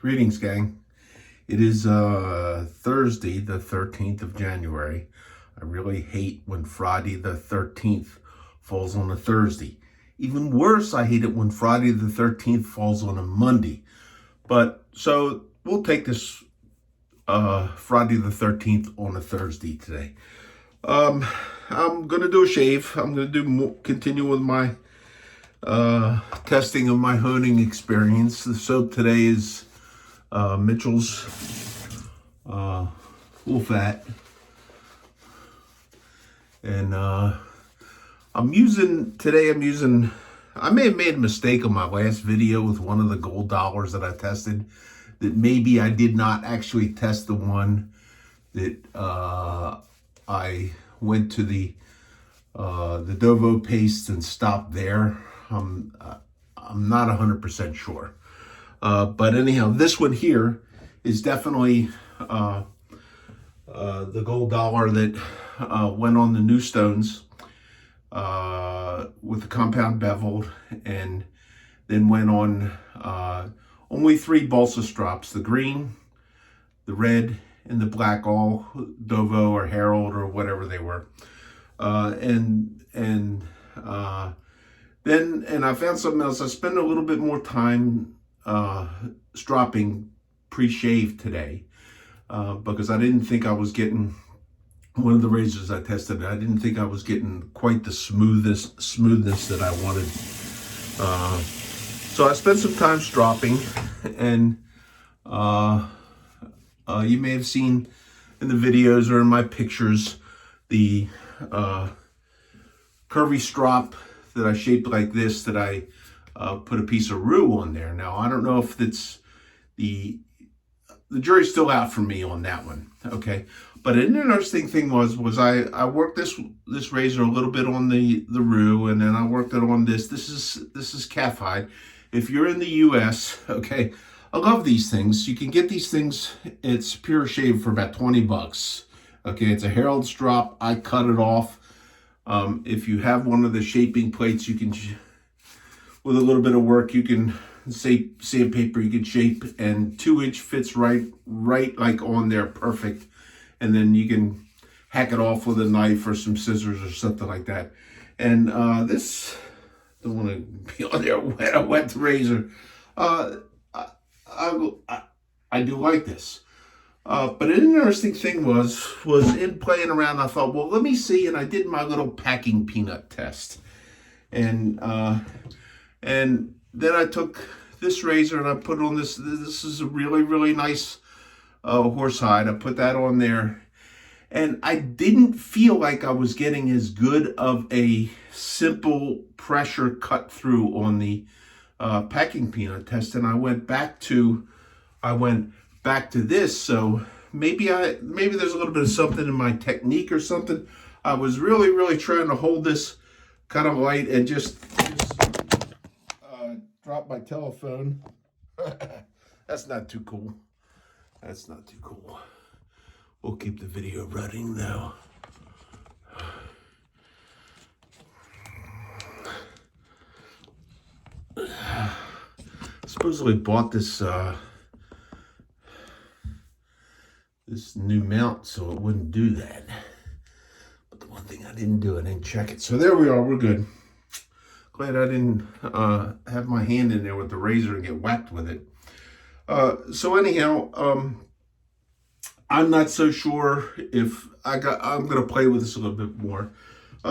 Greetings, gang. It is Thursday, the 13th of January. I really hate when Friday the 13th falls on a Thursday. Even worse, I hate it when Friday the 13th falls on a Monday. But so we'll take this Friday the 13th on a Thursday today. I'm going to do a shave. I'm going to continue with my testing of my honing experience. The soap today is Mitchell's full fat, and I'm using I may have made a mistake on my last video with one of the GoDallahs that I tested, that maybe I did not actually test the one that I went to the Dovo paste and stopped there. I'm not 100% sure. But anyhow, this one here is definitely the GoDallah that went on the new stones with the compound beveled, and then went on only 3 balsa strops: the green, the red, and the black, all Dovo or Herald or whatever they were. Then I found something else. I spent a little bit more time stropping pre-shave today because I didn't think I was getting, one of the razors I tested, I didn't think I was getting quite the smoothness that I wanted. So I spent some time stropping, and you may have seen in the videos or in my pictures the curvy strop that I shaped like this, that I put a piece of rue on there. Now, I don't know if it's the jury's still out for me on that one, okay? But an interesting thing was I worked this razor a little bit on the rue, and then I worked it on this. This is calf hide. If you're in the U.S., okay, I love these things. You can get these things. It's Pure Shave for about 20 bucks. Okay, it's a Herald strop. I cut it off. If you have one of the shaping plates, you can, with a little bit of work, you can say sandpaper, you can shape, and 2-inch fits right like on there, perfect. And then you can hack it off with a knife or some scissors or something like that. And this, don't want to be on there wet razor. I do like this. But an interesting thing was in playing around, I thought, well, let me see. And I did my little packing peanut test. And then I took this razor and I put on this. This is a really, really nice horsehide. I put that on there. And I didn't feel like I was getting as good of a simple pressure cut through on the packing peanut test. And I went back to this. So maybe there's a little bit of something in my technique or something. I was really, really trying to hold this kind of light and just drop my telephone. That's not too cool. That's not too cool. We'll keep the video running though. Supposedly bought this this new mount so it wouldn't do that. But the one thing I didn't do, I didn't check it. So there we are, we're good. Glad I didn't have my hand in there with the razor and get whacked with it. So anyhow, I'm not so sure if I'm gonna play with this a little bit more.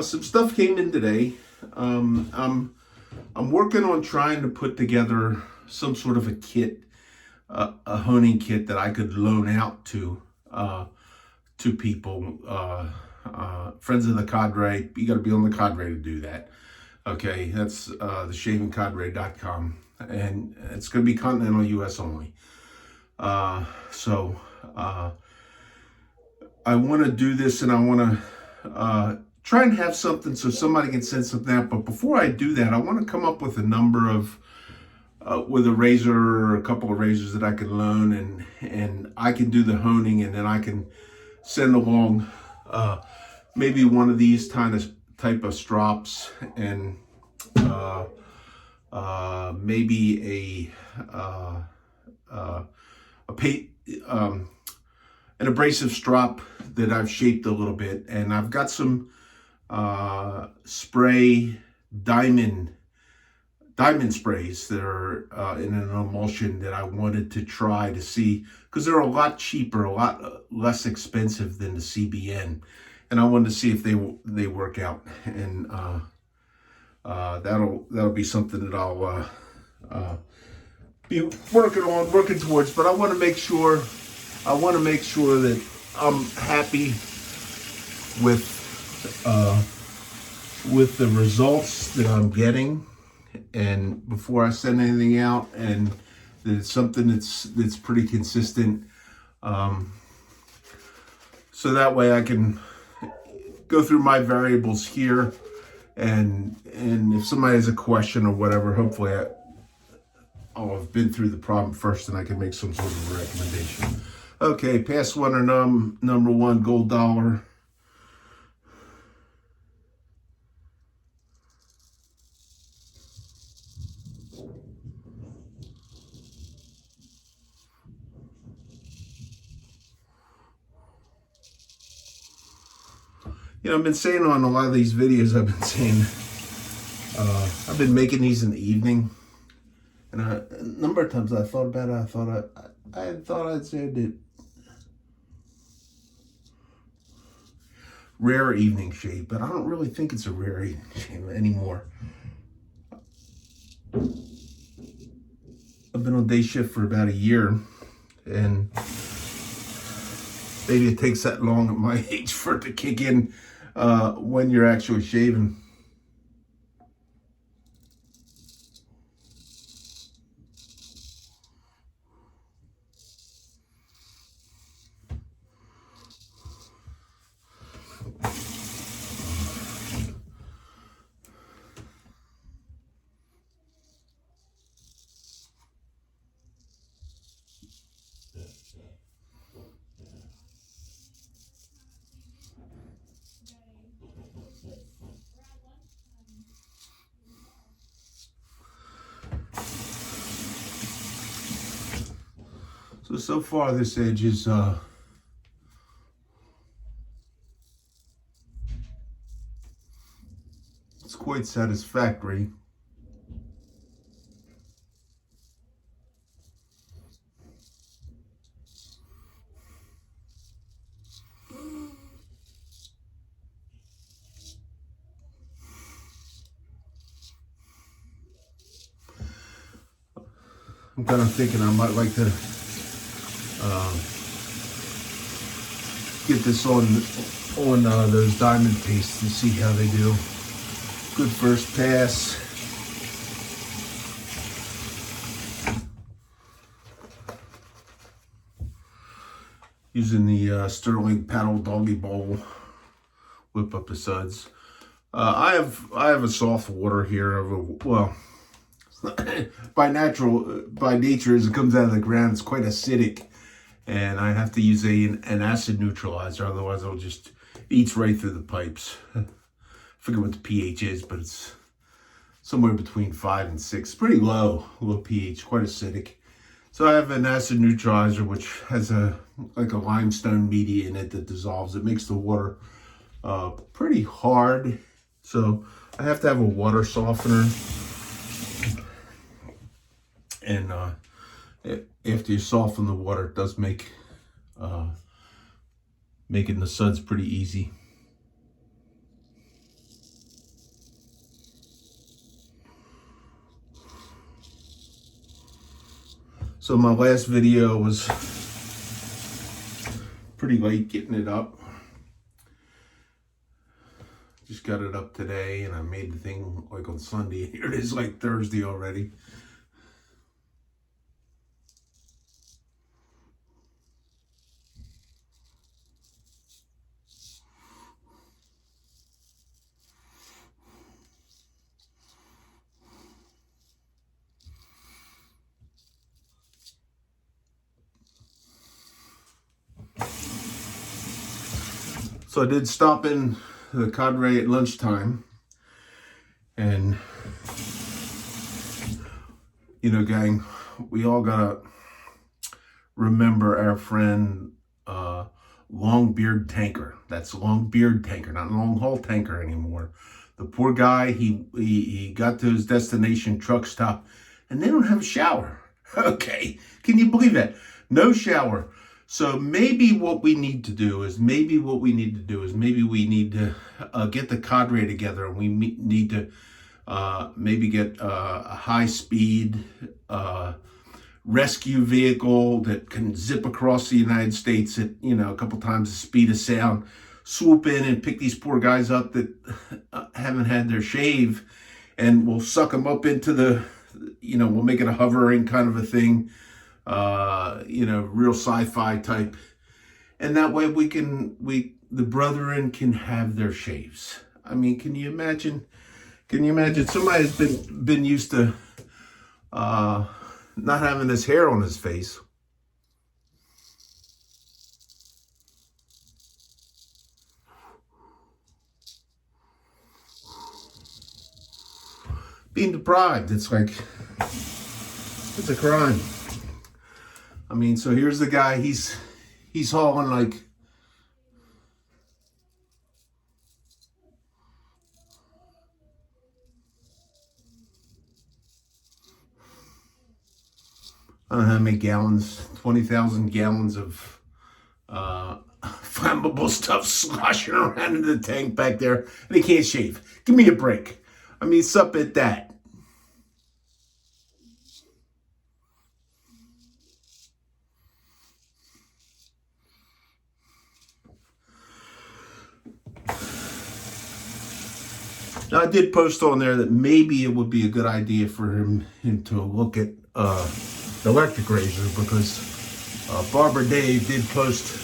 Some stuff came in today. I'm working on trying to put together some sort of a kit, a honing kit that I could loan out to people, friends of the cadre. You got to be on the cadre to do that. Okay, that's theshavingcadre.com, and it's going to be continental U.S. only. So I want to do this, and I want to try and have something so somebody can send something out. But before I do that, I want to come up with a number of, with a razor or a couple of razors that I can loan, and I can do the honing, and then I can send along maybe one of these type of strops, and maybe an abrasive strop that I've shaped a little bit, and I've got some spray diamond sprays that are in an emulsion that I wanted to try to see, because they're a lot cheaper, a lot less expensive than the CBN, and I wanted to see if they work out, and that'll be something that I'll be working towards. But I want to make sure that I'm happy with the results that I'm getting, and before I send anything out, and that it's something that's pretty consistent, so that way I can go through my variables here, and if somebody has a question or whatever, hopefully I'll have been through the problem first and I can make some sort of a recommendation. Okay, pass one or number one, GoDallah. You know, I've been saying on a lot of these videos, I've been making these in the evening, and a number of times I thought about it. I thought I'd said it rare evening shave, but I don't really think it's a rare evening shave anymore. I've been on day shift for about a year, and maybe it takes that long at my age for it to kick in when you're actually shaving. So far this edge is it's quite satisfactory. I'm kind of thinking I might like to get this on those diamond pastes and see how they do. Good first pass. Using the Sterling paddle doggy bowl, whip up the suds. I have a soft water here by nature as it comes out of the ground, it's quite acidic, and I have to use an acid neutralizer, otherwise it'll just eats right through the pipes. I forget what the pH is, but it's somewhere between 5 and 6. Pretty low pH, quite acidic. So I have an acid neutralizer which has like a limestone media in it that dissolves. It makes the water pretty hard, so I have to have a water softener. And after you soften the water, it does make making the suds pretty easy. So my last video was pretty late getting it up. Just got it up today, and I made the thing like on Sunday. Here it is, like Thursday already. So I did stop in the cadre at lunchtime, and you know, gang, we all gotta remember our friend Longbeard Tanker. That's Longbeard Tanker, not Long Haul Tanker anymore. The poor guy, he got to his destination truck stop, and they don't have a shower. Okay, can you believe that? No shower. So maybe what we need to do is maybe we need to get the cadre together, and we need to maybe get a high-speed rescue vehicle that can zip across the United States at, a couple times the speed of sound, swoop in and pick these poor guys up that haven't had their shave, and we'll suck them up into the, we'll make it a hovering kind of a thing, real sci-fi type. And that way the brethren can have their shaves. I mean, can you imagine somebody has been used to not having this hair on his face. Being deprived, it's a crime. I mean, so here's the guy, he's hauling like, I don't know how many gallons, 20,000 gallons of flammable stuff sloshing around in the tank back there, and he can't shave. Give me a break. I mean, sup at that. Now, I did post on there that maybe it would be a good idea for him to look at the electric razor, because Barber Dave did post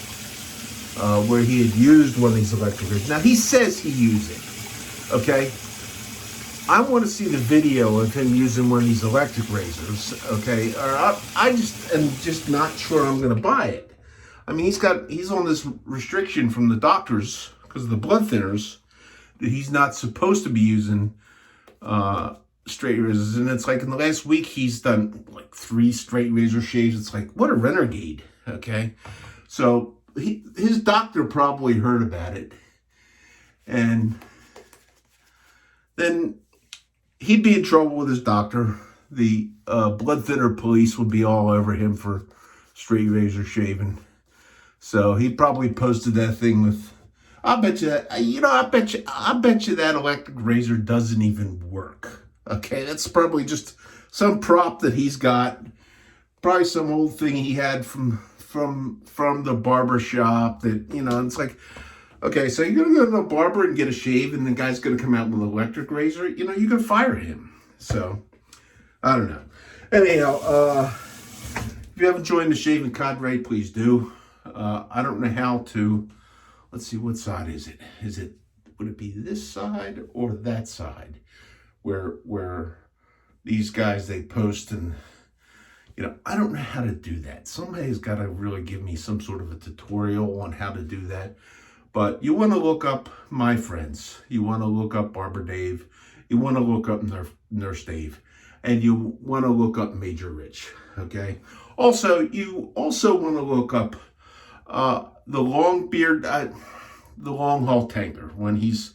where he had used one of these electric razors. Now, he says he used it, okay? I want to see the video of him using one of these electric razors, okay? Or I just am just not sure I'm going to buy it. I mean, he's on this restriction from the doctors because of the blood thinners that he's not supposed to be using straight razors. And it's like in the last week, he's done like 3 straight razor shaves. It's like, what a renegade, okay? So his doctor probably heard about it. And then he'd be in trouble with his doctor. The blood thinner police would be all over him for straight razor shaving. So he probably posted that thing with, I bet you that electric razor doesn't even work. Okay, that's probably just some prop that he's got. Probably some old thing he had from the barber shop that, it's like, okay, so you're gonna go to the barber and get a shave, and the guy's gonna come out with an electric razor, you can fire him. So, I don't know. Anyhow, if you haven't joined the Shaving Cadre, please do. I don't know how to. Let's see, what side is it? Would it be this side or that side? Where these guys, they post, and I don't know how to do that. Somebody's got to really give me some sort of a tutorial on how to do that. But you want to look up my friends. You want to look up Barber Dave. You want to look up Nurse Dave. And you want to look up Major Rich, okay? Also, you also want to look up the long haul tanker when he's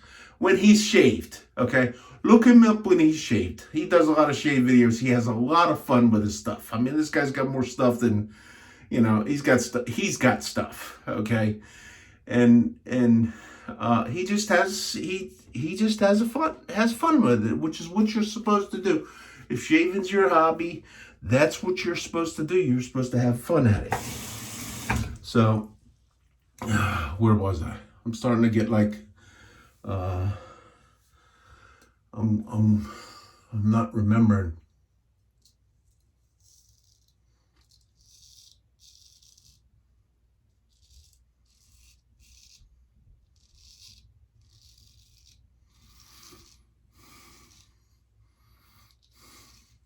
shaved, okay? Look him up when he's shaved. He does a lot of shave videos. He has a lot of fun with his stuff. I mean, this guy's got more stuff than, he's got stuff, okay? And he just has fun with it, which is what you're supposed to do. If shaving's your hobby, that's what you're supposed to do. You're supposed to have fun at it. So, where was I? I'm starting to get like, I'm not remembering.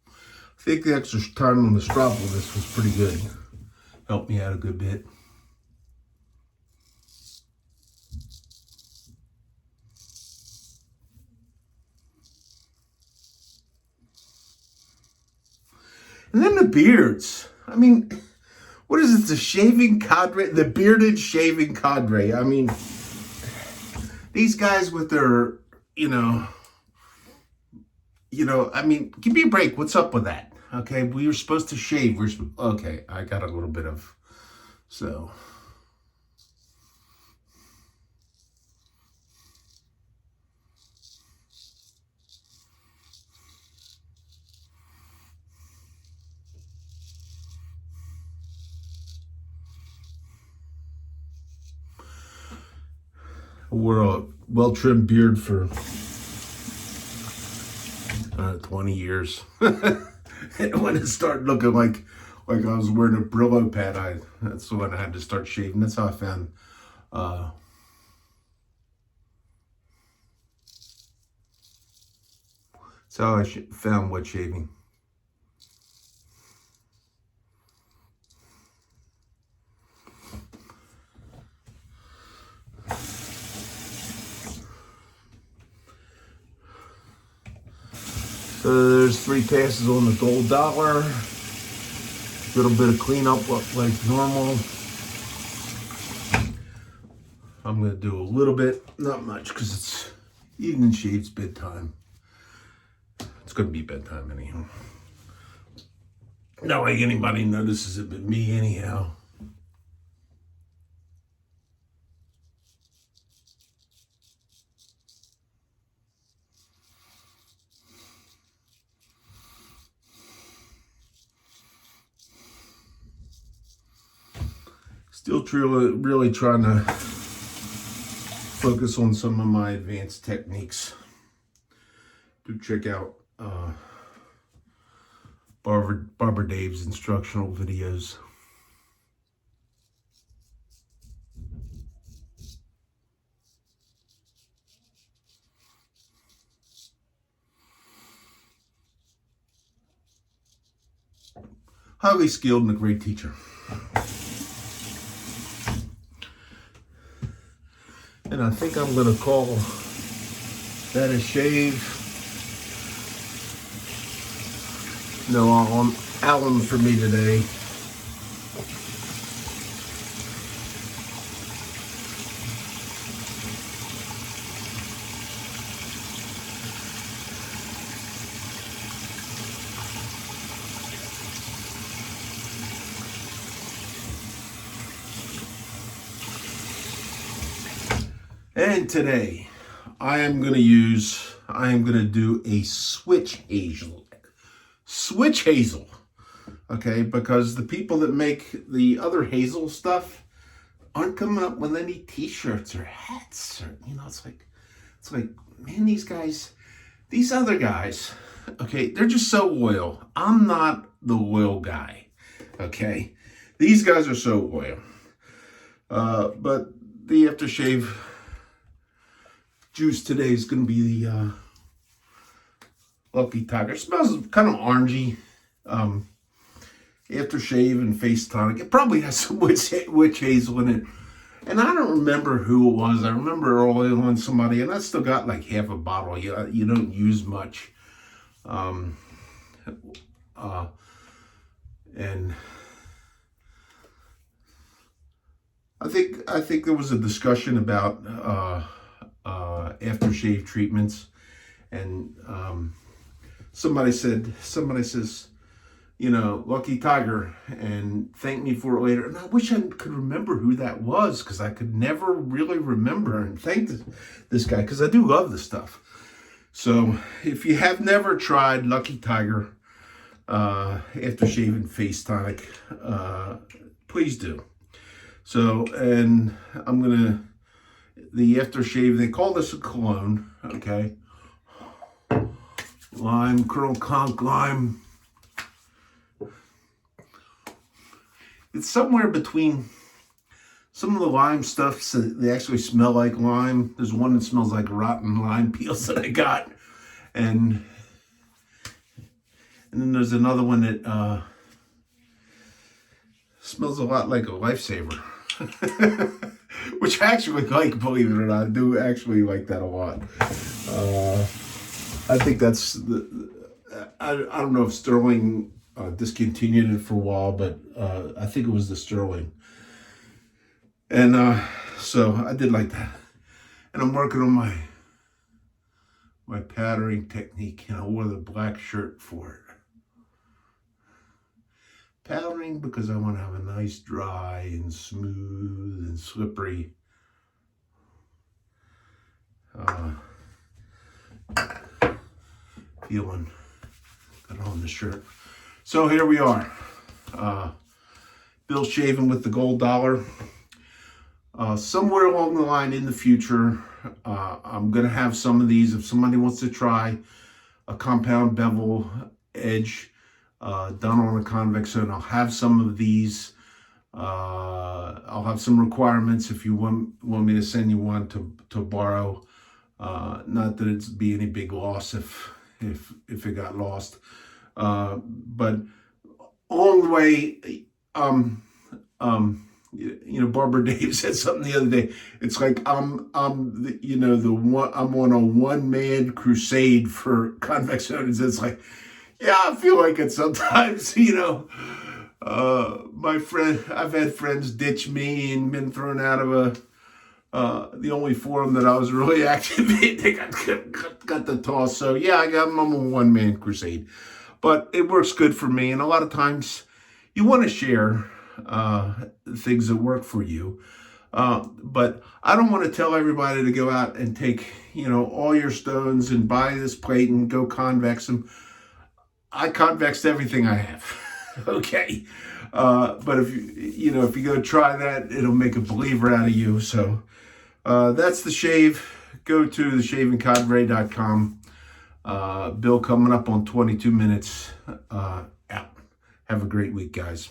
I think the extra time on the strap of this was pretty good. Helped me out a good bit. And then the beards. I mean, what is it? The shaving cadre, the bearded shaving cadre. I mean, these guys with their, I mean, give me a break. What's up with that? Okay, we were supposed to shave. Okay, I got a little bit of, so. Wore a well-trimmed beard for 20 years. And when it started looking like I was wearing a Brillo pad, that's when I had to start shaving. That's how I found found wet shaving. So there's 3 passes on the GoDallah. A little bit of cleanup like normal. I'm gonna do a little bit, not much, because it's evening shades, bedtime. It's gonna be bedtime anyhow. Not like anybody notices it but me anyhow. Still really trying to focus on some of my advanced techniques. Do check out Barber Dave's instructional videos. Highly skilled and a great teacher. And I think I'm going to call that a shave. No alum for me today. And today, I am going to do a switch hazel. Switch hazel. Okay, because the people that make the other hazel stuff aren't coming up with any t-shirts or hats. Or, it's like, man, these other guys, okay, they're just so loyal. I'm not the loyal guy. Okay, these guys are so loyal. But the aftershave juice today is going to be the Lucky Tiger. It smells kind of orangey. Aftershave and face tonic. It probably has some witch hazel in it. And I don't remember who it was. I remember early on somebody, and I still got like half a bottle. You don't use much. And I think there was a discussion about aftershave treatments, and somebody says, Lucky Tiger, and thank me for it later. And I wish I could remember who that was, because I could never really remember and thank this guy, because I do love this stuff. So if you have never tried Lucky Tiger aftershave and face tonic, please do. So, and the aftershave, they call this a cologne, okay? Lime, Colonel Conk lime. It's somewhere between some of the lime stuffs that they actually smell like lime. There's one that smells like rotten lime peels that I got. And then there's another one that smells a lot like a Lifesaver. Which I actually like, believe it or not. I do actually like that a lot. I think that's I don't know if Sterling discontinued it for a while, but I think it was the Sterling. And so I did like that. And I'm working on my patterning technique, and I wore the black shirt for it. Powdering because I want to have a nice dry and smooth and slippery feeling on the shirt. So here we are. Bill shaving with the GoDallah. Somewhere along the line in the future, I'm going to have some of these. If somebody wants to try a compound bevel edge done on a Convex Hone, I'll have some of these. I'll have some requirements if you want me to send you one to borrow. Not that it's be any big loss if it got lost. But along the way, you know, Barbara Dave said something the other day. It's like I'm on a one-man crusade for Convex Hone. It's like, yeah, I feel like it sometimes. You know, I've had friends ditch me and been thrown out of the only forum that I was really active in. They got the toss. So yeah, I'm a one-man crusade, but it works good for me. And a lot of times, you want to share things that work for you. But I don't want to tell everybody to go out and take, you know, all your stones and buy this plate and go convex them. I convexed everything I have. Okay. But if you go try that, it'll make a believer out of you. So that's the shave. Go to theshavingcadre.com. Bill coming up on 22 minutes. Out. Have a great week, guys.